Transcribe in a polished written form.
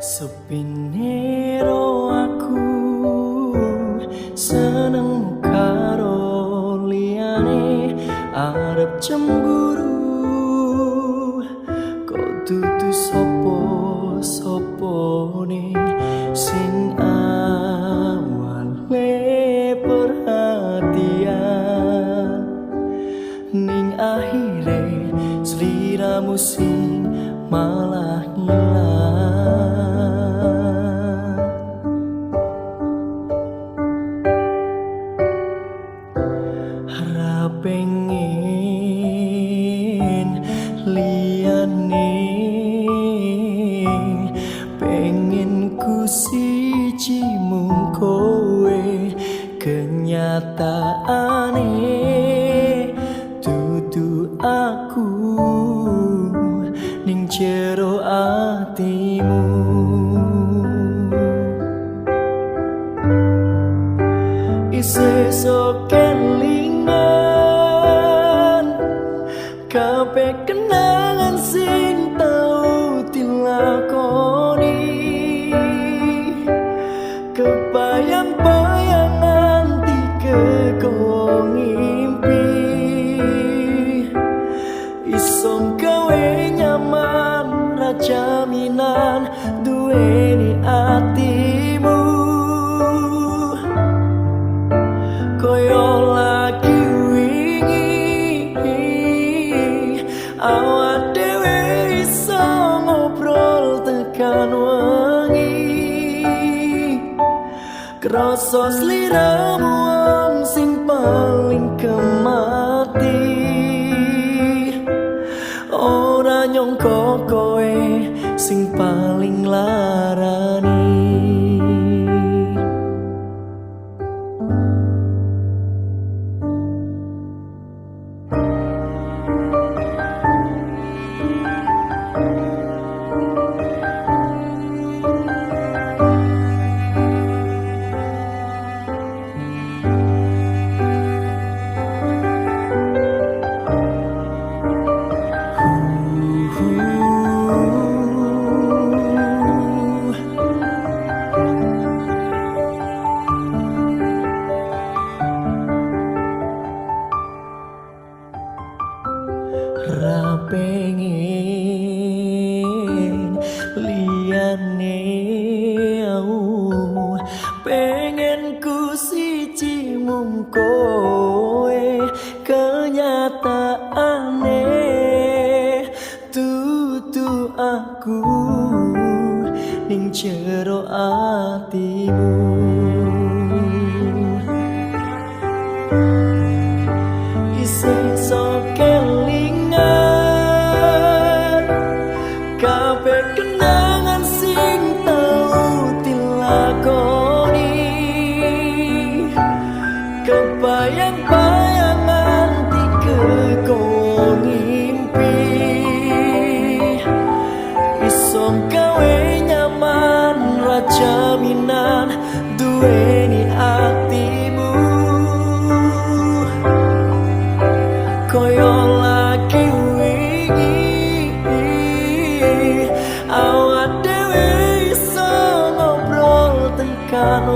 Sepinero aku seneng karo liyane arep cemburu. Kok dudu sopo-sopone sing awale perhatian, ning akhire sliramu sing malah ngilang. Ra pengen liyane, pengen ku siji mung kowe. Kenyataane dudu aku ning jero atimu. Isih sok kelingan kabeh kenangan sing tau dilakoni. Kebayang-bayangan dikekowo ngimpi, isom gawe nyaman ra jaminan duweni atimu. Koyo lagi wingi awak dhewe iso ngobrol tekan wengi, krasa sliramu wong sing paling kemati. Ora nyangka kowe sing paling larani. Ra pengen liyane aku, pengen ku siji mung kowe. Kenyataane dudu aku ning jero atimu. Isih sok kelingan kabeh kenangan sing tau dilakoni. Kebayang-bayangan dikekowo ngimpi, iso gawe nyaman ra jaminan duweni atimu. Koyo lagi wingi awak dhewe iso ngobrol tekan